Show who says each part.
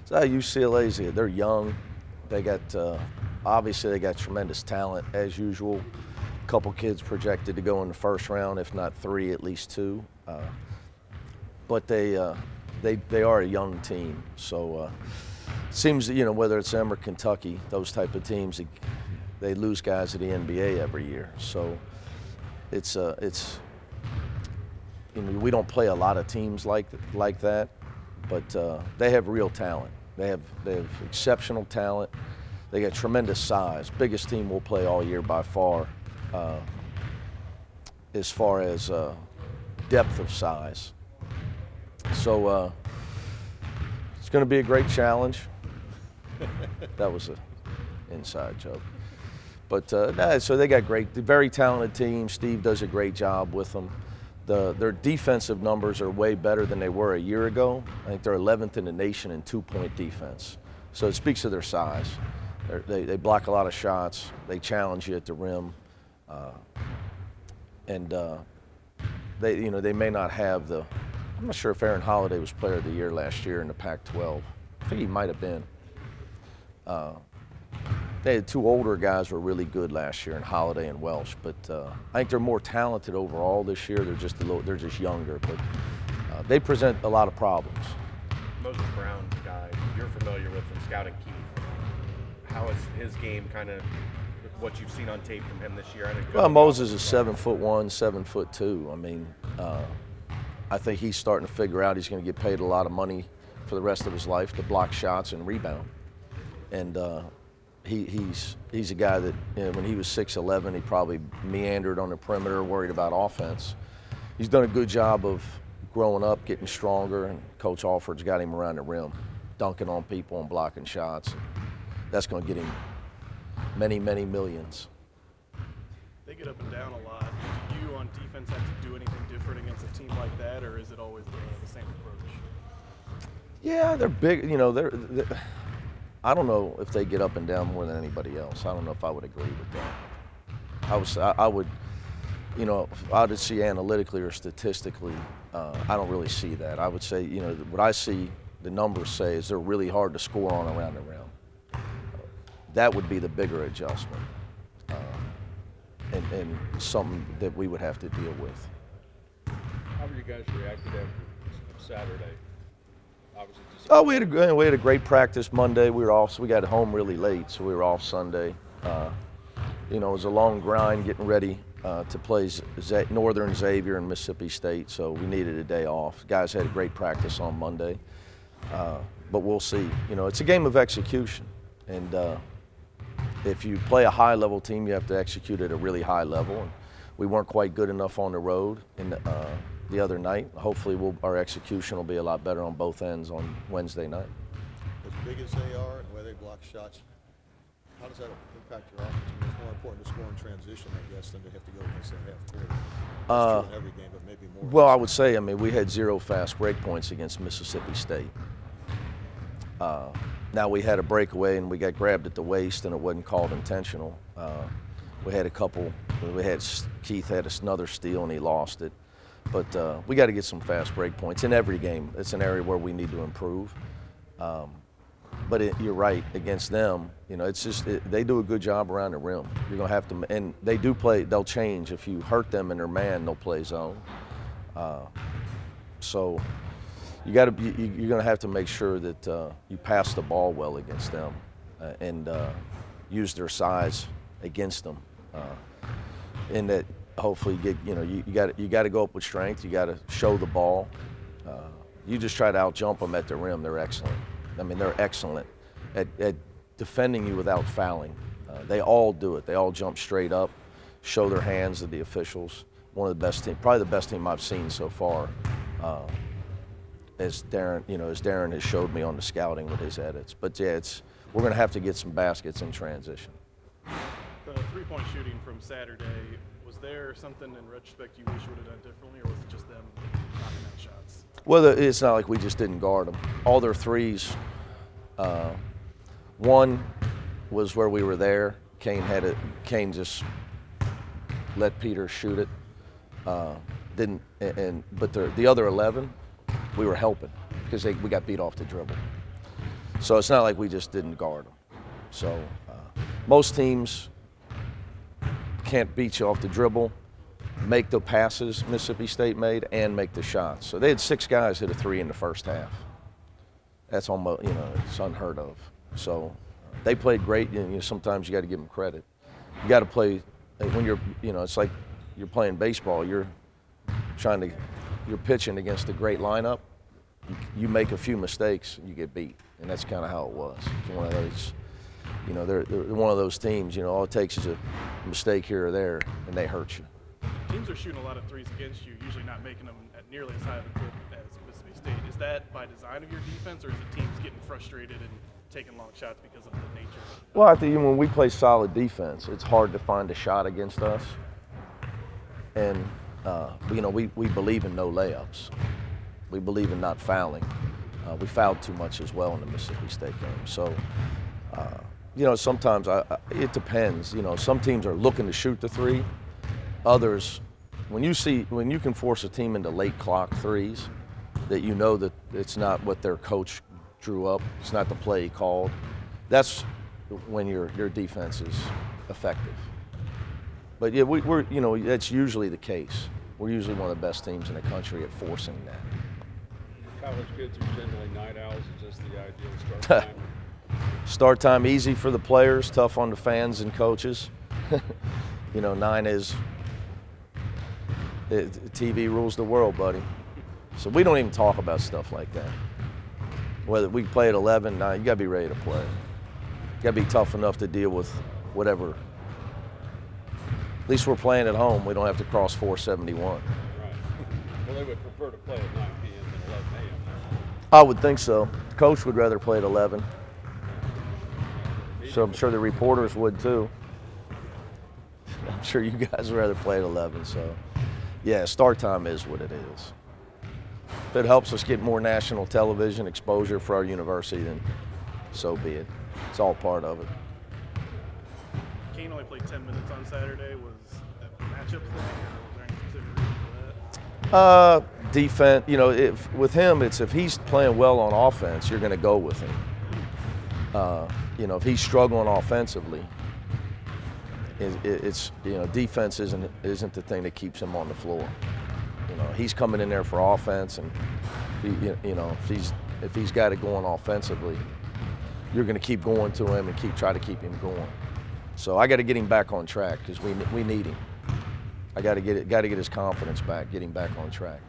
Speaker 1: So UCLA's, they're young. They got, obviously they got tremendous talent as usual. A couple kids projected to go in the first round, if not three, at least two. But they are a young team. So seems that, you know, whether it's them or Kentucky, those type of teams, they lose guys to the NBA every year. So it's you know, we don't play a lot of teams like that, but they have real talent. They have exceptional talent. They got tremendous size. Biggest team we'll play all year by far, as far as depth of size. So it's going to be a great challenge. That was an inside joke. But so they got very talented team. Steve does a great job with them. Their defensive numbers are way better than they were a year ago. I think they're 11th in the nation in two-point defense. So it speaks to their size. They block a lot of shots. They challenge you at the rim, and they may not have the. I'm not sure if Aaron Holiday was Player of the Year last year in the Pac-12. I think he might have been. They had two older guys who were really good last year, in Holiday and Welsh. But I think they're more talented overall this year. They're just younger, but they present a lot of problems.
Speaker 2: Moses Brown, guy you're familiar with from scouting Keith. How is his game kind of what you've seen on tape from him this year?
Speaker 1: Well, Moses is 7'1", 7'2". I mean, I think he's starting to figure out he's going to get paid a lot of money for the rest of his life to block shots and rebound. And he's a guy that, you know, when he was 6'11", he probably meandered on the perimeter, worried about offense. He's done a good job of growing up, getting stronger, and Coach Alford's got him around the rim, dunking on people and blocking shots. That's going to get him many, many millions.
Speaker 3: They get up and down a lot. Do you on defense have to do anything different against a team like that, or is it always the same approach? Yeah,
Speaker 1: they're big. You know, they're I don't know if they get up and down more than anybody else. I don't know if I would agree with that. I would, you know, if I would see analytically or statistically, I don't really see that. I would say, you know, what I see the numbers say is they're really hard to score on around the rim. That would be the bigger adjustment, and something that we would have to deal with.
Speaker 4: How were you guys reacted after Saturday?
Speaker 1: Oh, we had a great practice Monday. We got home really late, so we were off Sunday. You know, it was a long grind getting ready to play Northern Xavier and Mississippi State, so we needed a day off. Guys had a great practice on Monday, but we'll see. You know, it's a game of execution, and if you play a high-level team, you have to execute at a really high level. And we weren't quite good enough on the road the other night. Hopefully our execution will be a lot better on both ends on Wednesday night.
Speaker 5: As big as they are and the way they block shots, how does that impact your offense? I mean, it's more important to score in transition, I guess, than to have to go against their half court. It's true in every game, but maybe more.
Speaker 1: Well, I would say, I mean, we had 0 fast break points against Mississippi State. Now we had a breakaway and we got grabbed at the waist and it wasn't called intentional. We had a couple, Keith had another steal and he lost it. But we got to get some fast break points in every game. It's an area where we need to improve. But you're right, against them, you know, it's just they do a good job around the rim. You're gonna have to, and they do play. They'll change if you hurt them in their man. They'll play zone. So you're gonna have to make sure that you pass the ball well against them and use their size against them, and that. Hopefully, you got to go up with strength. You got to show the ball. You just try to out-jump them at the rim. They're excellent. I mean, they're excellent at defending you without fouling. They all do it. They all jump straight up, show their hands to the officials. One of the best teams, probably the best team I've seen so far. As Darren has showed me on the scouting with his edits. But yeah, we're going to have to get some baskets in transition.
Speaker 3: The three-point shooting from Saturday. Was there something in retrospect you wish you would have done differently, or was it just them knocking out shots?
Speaker 1: Well, it's not like we just didn't guard them. All their threes, one was where we were there. Kane just let Peter shoot it. But the other 11, we were helping because we got beat off the dribble. So it's not like we just didn't guard them. So most teams can't beat you off the dribble, make the passes Mississippi State made, and make the shots. So they had 6 guys hit a 3 in the first half. That's almost, it's unheard of. So they played great. Sometimes you got to give them credit. You got to play when you're, it's like you're playing baseball. You're pitching against a great lineup. You make a few mistakes, you get beat, and that's kind of how it was. It's one of those, they're one of those teams. All it takes is a mistake here or there, and they hurt you.
Speaker 3: Teams are shooting a lot of threes against you, usually not making them at nearly as high of a clip as Mississippi State. Is that by design of your defense, or is it teams getting frustrated and taking long shots because of the nature?
Speaker 1: Well, I think when we play solid defense, it's hard to find a shot against us. And, we believe in no layups. We believe in not fouling. We fouled too much as well in the Mississippi State game. So, sometimes it depends. Some teams are looking to shoot the 3. Others, when you can force a team into late clock threes, that that it's not what their coach drew up, it's not the play he called, that's when your defense is effective. But yeah, that's usually the case. We're usually one of the best teams in the country at forcing that.
Speaker 4: College kids are generally night owls. Is just the ideal start time?
Speaker 1: Start time easy for the players, tough on the fans and coaches. 9 is TV rules the world, buddy. So we don't even talk about stuff like that. Whether we play at 11, 9, you got to be ready to play. You got to be tough enough to deal with whatever. At least we're playing at home. We don't have to cross 471.
Speaker 4: Right. Well, they would prefer to play at 9 p.m. than 11 a.m.
Speaker 1: I would think so. Coach would rather play at 11. So I'm sure the reporters would too. I'm sure you guys would rather play at 11. So, yeah, start time is what it is. If it helps us get more national television exposure for our university, then so be it. It's all part of it.
Speaker 3: Kane only played 10 minutes on Saturday. Was that a matchup thing, or was there any specific reason for that?
Speaker 1: Defense, with him, it's if he's playing well on offense, you're going to go with him. If he's struggling offensively, defense isn't the thing that keeps him on the floor. He's coming in there for offense, and if he's got it going offensively, you're going to keep going to him and try to keep him going. So I got to get him back on track because we need him. I got to get his confidence back, get him back on track.